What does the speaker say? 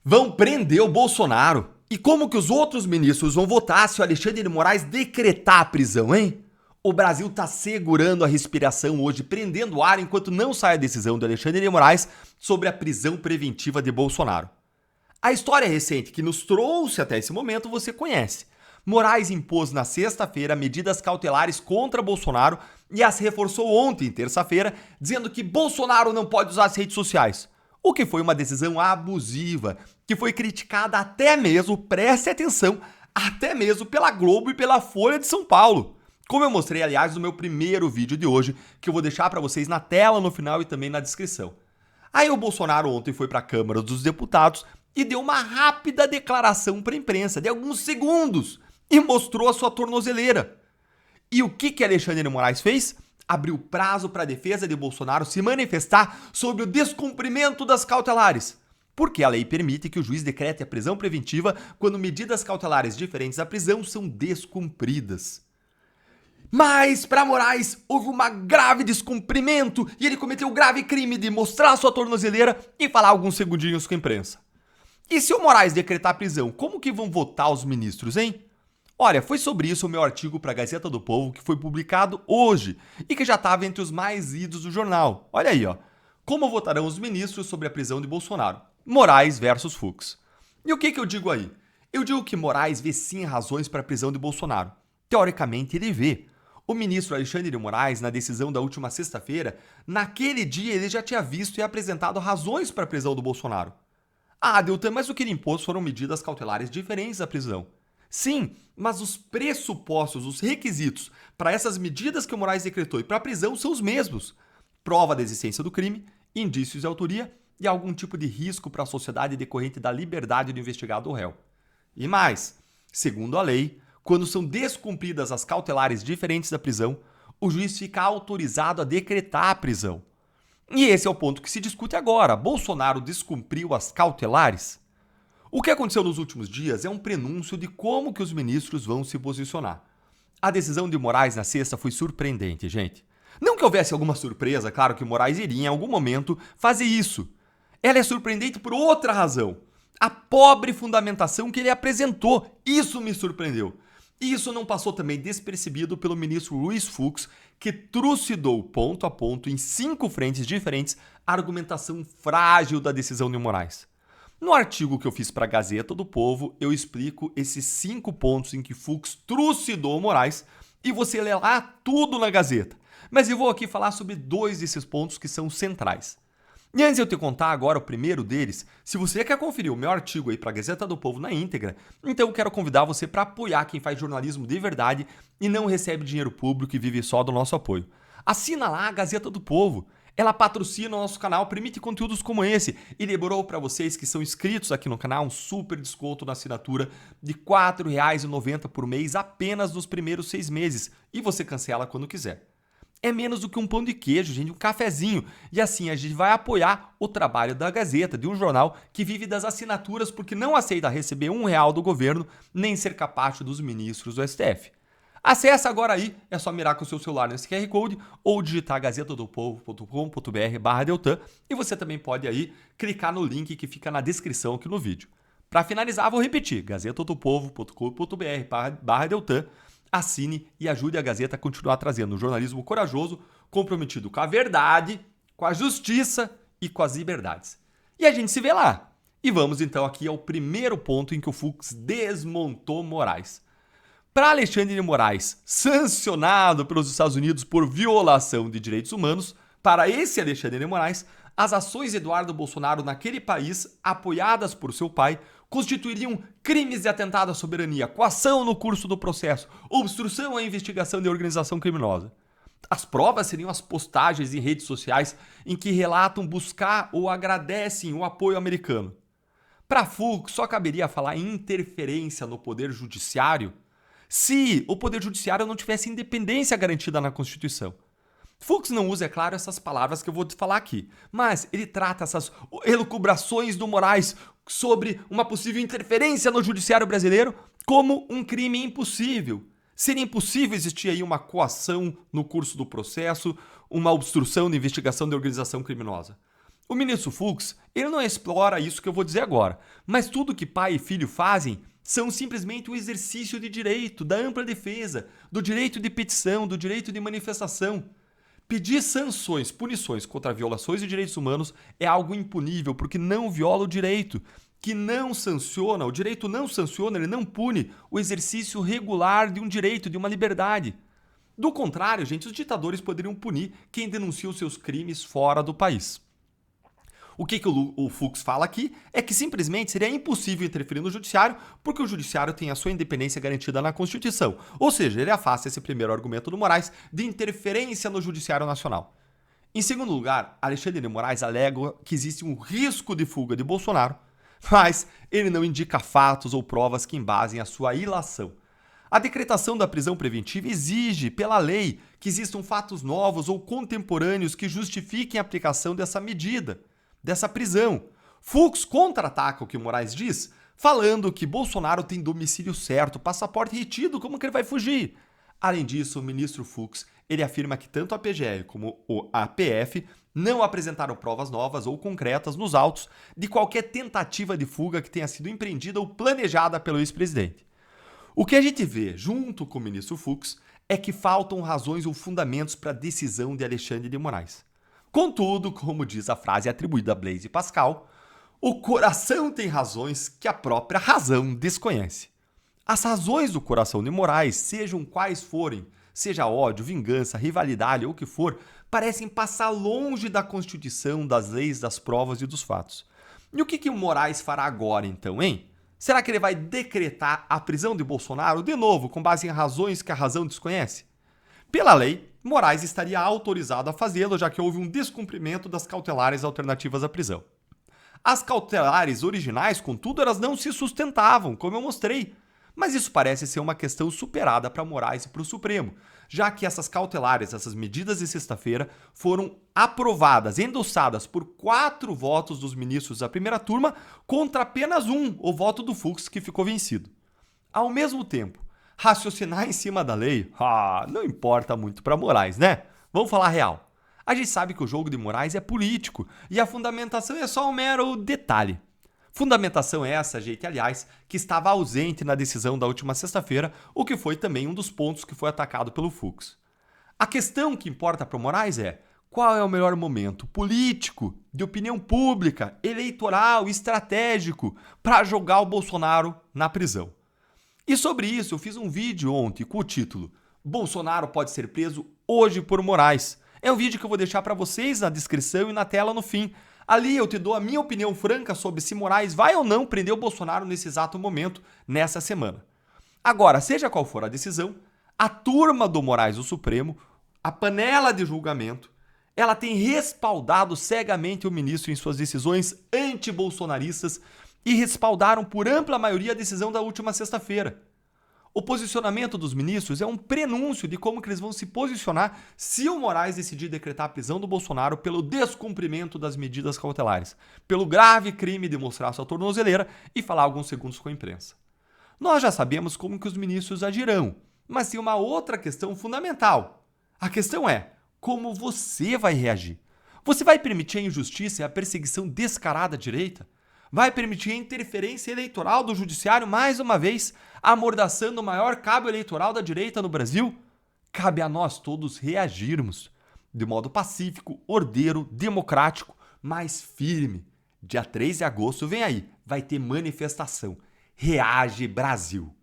Vão prender o Bolsonaro. E como que os outros ministros vão votar se o Alexandre de Moraes decretar a prisão, hein? O Brasil tá segurando a respiração hoje, prendendo o ar enquanto não sai a decisão do Alexandre de Moraes sobre a prisão preventiva de Bolsonaro. A história recente que nos trouxe até esse momento você conhece. Moraes impôs na sexta-feira medidas cautelares contra Bolsonaro e as reforçou ontem, terça-feira, dizendo que Bolsonaro não pode usar as redes sociais. O que foi uma decisão abusiva, que foi criticada até mesmo, preste atenção, até mesmo pela Globo e pela Folha de São Paulo. Como eu mostrei, aliás, no meu primeiro vídeo de hoje, que eu vou deixar para vocês na tela no final e também na descrição. Aí o Bolsonaro ontem foi para a Câmara dos Deputados e deu uma rápida declaração para a imprensa, de alguns segundos, e mostrou a sua tornozeleira. E o que Alexandre de Moraes fez? Abriu prazo para a defesa de Bolsonaro se manifestar sobre o descumprimento das cautelares. Porque a lei permite que o juiz decrete a prisão preventiva quando medidas cautelares diferentes à prisão são descumpridas. Mas, para Moraes, houve um grave descumprimento e ele cometeu o grave crime de mostrar sua tornozeleira e falar alguns segundinhos com a imprensa. E se o Moraes decretar a prisão, como que vão votar os ministros, hein? Olha, foi sobre isso o meu artigo para a Gazeta do Povo, que foi publicado hoje e que já estava entre os mais lidos do jornal. Olha aí, ó. Como votarão os ministros sobre a prisão de Bolsonaro? Moraes versus Fux. E o que eu digo aí? Eu digo que Moraes vê sim razões para a prisão de Bolsonaro. Teoricamente, ele vê. O ministro Alexandre de Moraes, na decisão da última sexta-feira, naquele dia ele já tinha visto e apresentado razões para a prisão do Bolsonaro. Ah, Deltan, mas o que ele impôs foram medidas cautelares diferentes à prisão. Sim, mas os pressupostos, os requisitos para essas medidas que o Moraes decretou e para a prisão são os mesmos. Prova da existência do crime, indícios de autoria e algum tipo de risco para a sociedade decorrente da liberdade do investigado ou réu. E mais, segundo a lei, quando são descumpridas as cautelares diferentes da prisão, o juiz fica autorizado a decretar a prisão. E esse é o ponto que se discute agora. Bolsonaro descumpriu as cautelares? O que aconteceu nos últimos dias é um prenúncio de como que os ministros vão se posicionar. A decisão de Moraes na sexta foi surpreendente, gente. Não que houvesse alguma surpresa, claro que Moraes iria em algum momento fazer isso. Ela é surpreendente por outra razão. A pobre fundamentação que ele apresentou, isso me surpreendeu. E isso não passou também despercebido pelo ministro Luiz Fux, que trucidou ponto a ponto em 5 frentes diferentes a argumentação frágil da decisão de Moraes. No artigo que eu fiz para a Gazeta do Povo, eu explico esses 5 pontos em que Fux trucidou Moraes e você lê lá tudo na Gazeta. Mas eu vou aqui falar sobre 2 desses pontos que são centrais. E antes de eu te contar agora o primeiro deles, se você quer conferir o meu artigo aí para a Gazeta do Povo na íntegra, então eu quero convidar você para apoiar quem faz jornalismo de verdade e não recebe dinheiro público e vive só do nosso apoio. Assina lá a Gazeta do Povo. Ela patrocina o nosso canal, permite conteúdos como esse e liberou para vocês que são inscritos aqui no canal um super desconto na assinatura de R$ 4,90 por mês apenas nos primeiros 6 meses e você cancela quando quiser. É menos do que um pão de queijo, gente, um cafezinho. E assim a gente vai apoiar o trabalho da Gazeta, de um jornal que vive das assinaturas porque não aceita receber R$ 1 do governo nem ser capacho dos ministros do STF. Acesse agora aí, é só mirar com o seu celular nesse QR Code ou digitar gazetadopovo.com.br/Deltan e você também pode aí clicar no link que fica na descrição aqui no vídeo. Para finalizar, vou repetir, gazetadopovo.com.br/Deltan. Assine e ajude a Gazeta a continuar trazendo um jornalismo corajoso, comprometido com a verdade, com a justiça e com as liberdades. E a gente se vê lá. E vamos então aqui ao primeiro ponto em que o Fux desmontou Moraes. Para Alexandre de Moraes, sancionado pelos Estados Unidos por violação de direitos humanos, para esse Alexandre de Moraes, as ações de Eduardo Bolsonaro naquele país, apoiadas por seu pai, constituiriam crimes de atentado à soberania, coação no curso do processo, obstrução à investigação de organização criminosa. As provas seriam as postagens em redes sociais em que relatam buscar ou agradecem o apoio americano. Para Fux, só caberia falar em interferência no poder judiciário se o poder judiciário não tivesse independência garantida na Constituição. Fux não usa, é claro, essas palavras que eu vou te falar aqui, mas ele trata essas elucubrações do Moraes sobre uma possível interferência no judiciário brasileiro como um crime impossível. Seria impossível existir aí uma coação no curso do processo, uma obstrução de investigação de organização criminosa. O ministro Fux, ele não explora isso que eu vou dizer agora, mas tudo que pai e filho fazem são simplesmente o exercício de direito, da ampla defesa, do direito de petição, do direito de manifestação. Pedir sanções, punições contra violações de direitos humanos é algo impunível, porque não viola o direito, que não sanciona, o direito não sanciona, ele não pune o exercício regular de um direito, de uma liberdade. Do contrário, gente, os ditadores poderiam punir quem denuncia os seus crimes fora do país. O que o Fux fala aqui é que simplesmente seria impossível interferir no judiciário porque o judiciário tem a sua independência garantida na Constituição. Ou seja, ele afasta esse primeiro argumento do Moraes de interferência no judiciário nacional. Em segundo lugar, Alexandre de Moraes alega que existe um risco de fuga de Bolsonaro, mas ele não indica fatos ou provas que embasem a sua ilação. A decretação da prisão preventiva exige, pela lei, que existam fatos novos ou contemporâneos que justifiquem a aplicação dessa medida, dessa prisão. Fux contra-ataca o que Moraes diz, falando que Bolsonaro tem domicílio certo, passaporte retido, como que ele vai fugir? Além disso, o ministro Fux, ele afirma que tanto a PGR como a PF não apresentaram provas novas ou concretas nos autos de qualquer tentativa de fuga que tenha sido empreendida ou planejada pelo ex-presidente. O que a gente vê, junto com o ministro Fux, é que faltam razões ou fundamentos para a decisão de Alexandre de Moraes. Contudo, como diz a frase atribuída a Blaise Pascal, o coração tem razões que a própria razão desconhece. As razões do coração de Moraes, sejam quais forem, seja ódio, vingança, rivalidade ou o que for, parecem passar longe da Constituição, das leis, das provas e dos fatos. E o que o Moraes fará agora então, hein? Será que ele vai decretar a prisão de Bolsonaro de novo, com base em razões que a razão desconhece? Pela lei, Moraes estaria autorizado a fazê-lo, já que houve um descumprimento das cautelares alternativas à prisão. As cautelares originais, contudo, elas não se sustentavam, como eu mostrei. Mas isso parece ser uma questão superada para Moraes e para o Supremo, já que essas cautelares, essas medidas de sexta-feira, foram aprovadas, endossadas por 4 votos dos ministros da primeira turma contra apenas um, o voto do Fux, que ficou vencido. Ao mesmo tempo, raciocinar em cima da lei, não importa muito para Moraes, né? Vamos falar real. A gente sabe que o jogo de Moraes é político e a fundamentação é só um mero detalhe. Fundamentação essa, gente, aliás, que estava ausente na decisão da última sexta-feira, o que foi também um dos pontos que foi atacado pelo Fux. A questão que importa para o Moraes é qual é o melhor momento político, de opinião pública, eleitoral, estratégico, para jogar o Bolsonaro na prisão. E sobre isso eu fiz um vídeo ontem com o título Bolsonaro pode ser preso hoje por Moraes. É um vídeo que eu vou deixar para vocês na descrição e na tela no fim. Ali eu te dou a minha opinião franca sobre se Moraes vai ou não prender o Bolsonaro nesse exato momento, nessa semana. Agora, seja qual for a decisão, a turma do Moraes do Supremo, a panela de julgamento, ela tem respaldado cegamente o ministro em suas decisões anti-bolsonaristas e respaldaram por ampla maioria a decisão da última sexta-feira. O posicionamento dos ministros é um prenúncio de como que eles vão se posicionar se o Moraes decidir decretar a prisão do Bolsonaro pelo descumprimento das medidas cautelares, pelo grave crime de mostrar sua tornozeleira e falar alguns segundos com a imprensa. Nós já sabemos como que os ministros agirão, mas tem uma outra questão fundamental. A questão é como você vai reagir. Você vai permitir a injustiça e a perseguição descarada à direita? Vai permitir a interferência eleitoral do judiciário mais uma vez, amordaçando o maior cabo eleitoral da direita no Brasil? Cabe a nós todos reagirmos de modo pacífico, ordeiro, democrático, mas firme. Dia 3 de agosto vem aí, vai ter manifestação. Reage Brasil!